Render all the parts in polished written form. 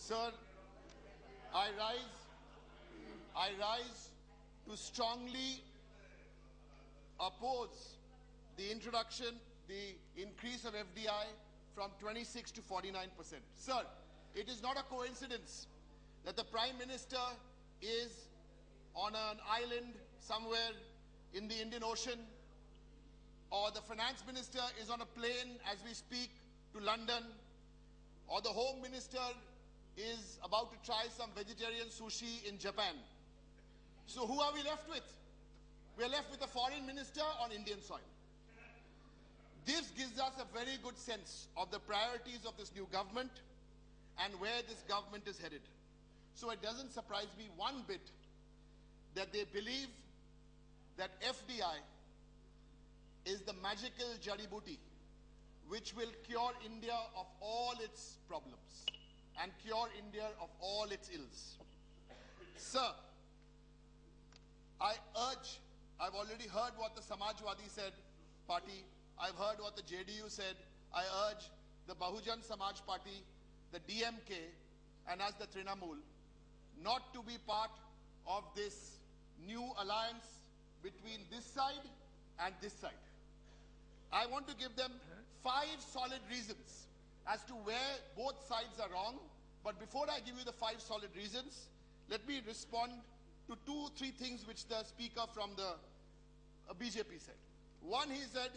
Sir, I rise to strongly oppose the increase of FDI from 26 to 49%. Sir, it is not a coincidence that the Prime Minister is on an island somewhere in the Indian Ocean, or the Finance Minister is on a plane as we speak to London, or the Home Minister is about to try some vegetarian sushi in Japan. So who are we left with? We are left with a foreign minister on Indian soil. This gives us a very good sense of the priorities of this new government and where this government is headed. So it doesn't surprise me one bit that they believe that FDI is the magical jari booty which will cure India of all its problems and cure India of all its ills. Sir, I've already heard what the Samajwadi party, I've heard what the JDU said. I urge the Bahujan Samaj Party, the DMK, and as the Trinamool, not to be part of this new alliance between this side and this side. I want to give them 5 solid reasons as to where both sides are wrong. But before I give you the 5 solid reasons, let me respond to 2-3 things which the speaker from the BJP said. One, he said,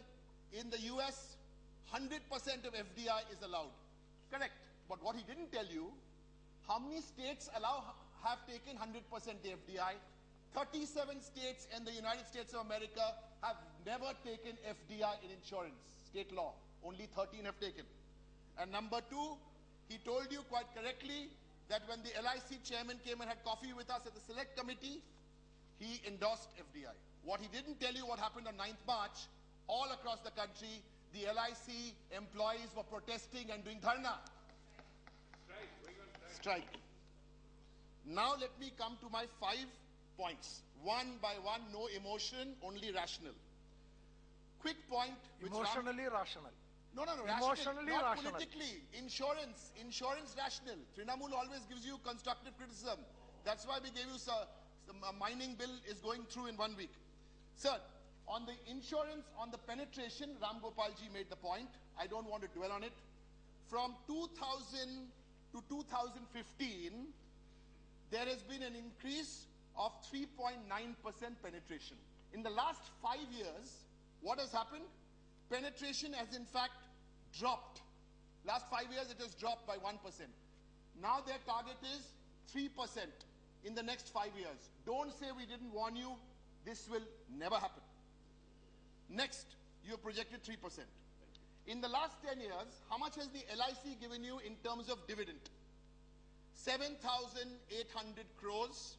in the US, 100% of FDI is allowed. Correct. But what he didn't tell you, how many states have taken 100% FDI? 37 states in the United States of America have never taken FDI in insurance, state law. Only 13 have taken. And number 2, he told you quite correctly that when the LIC chairman came and had coffee with us at the select committee, he endorsed FDI. What he didn't tell you what happened on 9th March, all across the country, the LIC employees were protesting and doing dharna. Strike. Now let me come to my 5 points. One by one, no emotion, only rational. Quick point. Emotionally rational. No, Emotionally not rational. politically. Insurance rational. Trinamool always gives you constructive criticism. That's why we gave you a mining bill is going through in 1 week. Sir, on the insurance, on the penetration, Ram Gopalji made the point. I don't want to dwell on it. From 2000 to 2015, there has been an increase of 3.9% penetration. In the last 5 years, what has happened? Penetration has in fact dropped. Last 5 years, it has dropped by 1%. Now their target is 3% in the next 5 years. Don't say we didn't warn you. This will never happen. Next, you have projected 3%. In the last 10 years, how much has the LIC given you in terms of dividend? 7,800 crores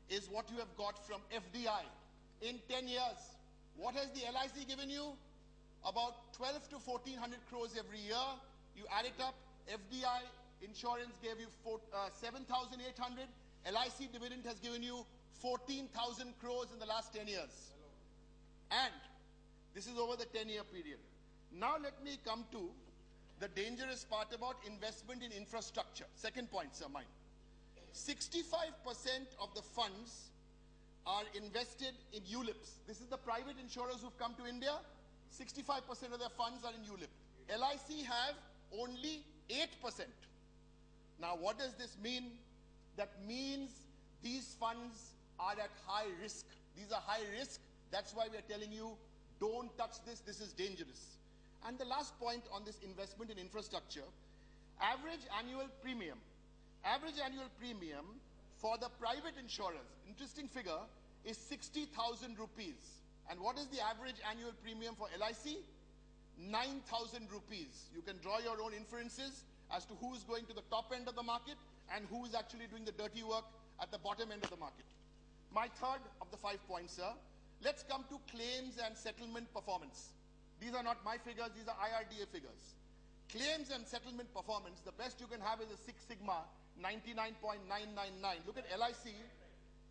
is what you have got from FDI in 10 years. What has the LIC given you? About 12 to 1,400 crores every year. You add it up, FDI insurance gave you 7,800. LIC dividend has given you 14,000 crores in the last 10 years. And this is over the 10-year period. Now let me come to the dangerous part about investment in infrastructure. Second point, sir, mine. 65% of the funds are invested in ULIPs. This is the private insurers who've come to India. 65% of their funds are in ULIP. LIC have only 8%. Now, what does this mean? That means these funds are at high risk. These are high risk. That's why we are telling you, don't touch this. This is dangerous. And the last point on this investment in infrastructure, average annual premium for the private insurers, interesting figure, is 60,000 rupees. And what is the average annual premium for LIC? 9,000 rupees. You can draw your own inferences as to who is going to the top end of the market and who is actually doing the dirty work at the bottom end of the market. My third of the 5 points, sir. Let's come to claims and settlement performance. These are not my figures, these are IRDA figures. Claims and settlement performance, the best you can have is a 6 sigma, 99.999. Look at LIC.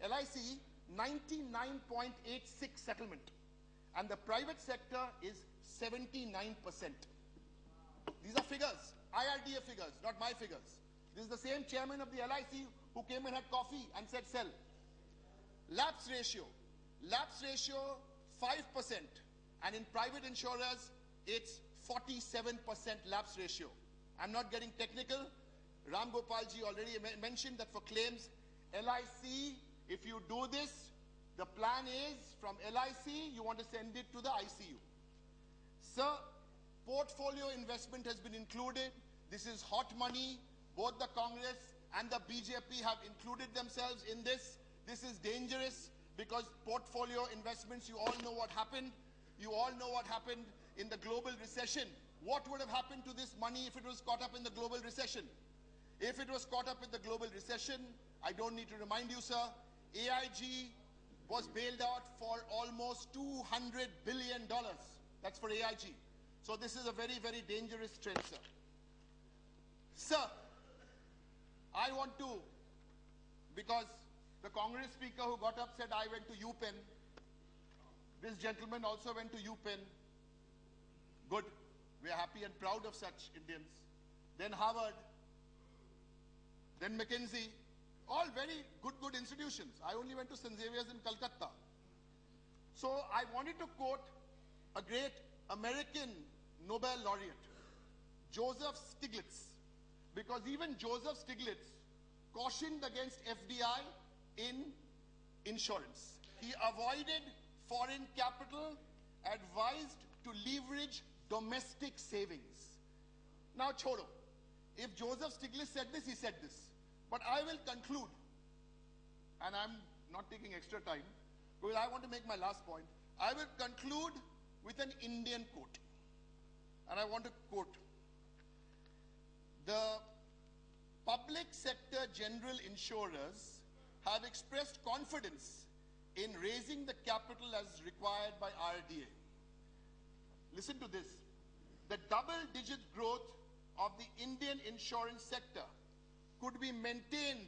LIC, 99.86 settlement. And the private sector is 79%. These are figures, IRDA figures, not my figures. This is the same chairman of the LIC who came and had coffee and said sell. Lapse ratio 5%, and in private insurers it's 47% lapse ratio. I'm not getting technical. Ram Gopalji already mentioned that for claims LIC, if you do this, the plan is from LIC you want to send it to the ICU. Sir, portfolio investment has been included. This is hot money. Both the Congress and the BJP have included themselves in this. This is dangerous because portfolio investments, you all know what happened. You all know what happened in the global recession. What would have happened to this money if it was caught up in the global recession? If it was caught up in the global recession, I don't need to remind you, sir, AIG was bailed out for almost $200 billion. That's for AIG. So this is a very, very dangerous trend, sir. Sir, I want to, because the Congress speaker who got up said I went to UPenn. This gentleman also went to UPenn. Good. We are happy and proud of such Indians. Then Harvard. Then McKinsey. All very good institutions. I only went to St. Xavier's in Calcutta. So I wanted to quote a great American Nobel laureate, Joseph Stiglitz, because even Joseph Stiglitz cautioned against FDI in insurance. He avoided foreign capital, advised to leverage domestic savings. Now, chodo. If Joseph Stiglitz said this, he said this. But I will conclude, and I'm not taking extra time, because I want to make my last point. I will conclude with an Indian quote. And I want to quote. The public sector general insurers have expressed confidence in raising the capital as required by RDA. Listen to this. The double-digit growth of the Indian insurance sector could be maintained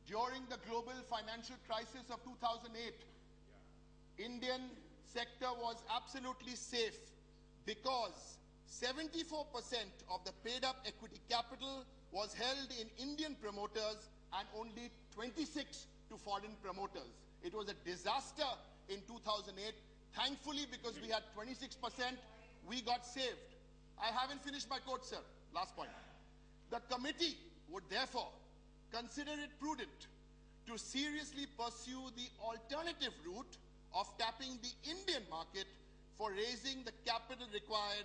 during the global financial crisis of 2008. Indian sector was absolutely safe because 74% of the paid-up equity capital was held in Indian promoters and only 26 to foreign promoters. It was a disaster in 2008. Thankfully, because we had 26%, we got saved. I haven't finished my quote, sir. Last point. The committee would therefore consider it prudent to seriously pursue the alternative route of tapping the Indian market for raising the capital required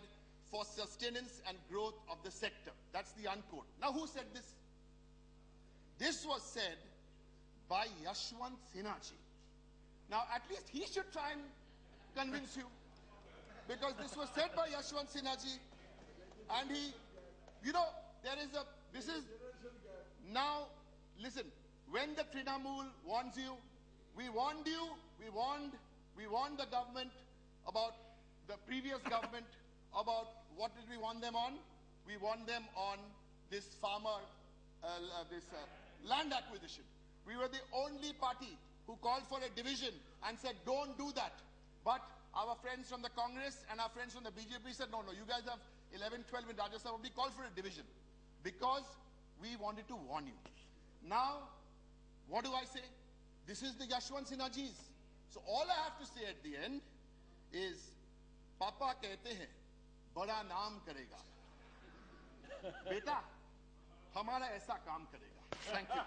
for sustenance and growth of the sector. That's the unquote. Now, who said this? This was said by Yashwant Sinha ji. Now, at least he should try and convince you, because this was said by Yashwant Sinha ji, and he, this is, now, listen, when the Trinamool warns you, we warned you, we warned the government about the previous government about what did we warn them on? We warned them on this land acquisition. We were the only party who called for a division and said, don't do that. But our friends from the Congress and our friends from the BJP said, no, you guys have 11, 12 in Rajya Sabha. We called for a division because we wanted to warn you. Now, what do I say? This is the Yashwant Sinha ji's. So all I have to say at the end is, Papa कहते हैं, बड़ा नाम करेगा. बेटा, हमारा ऐसा काम करेगा. Thank you.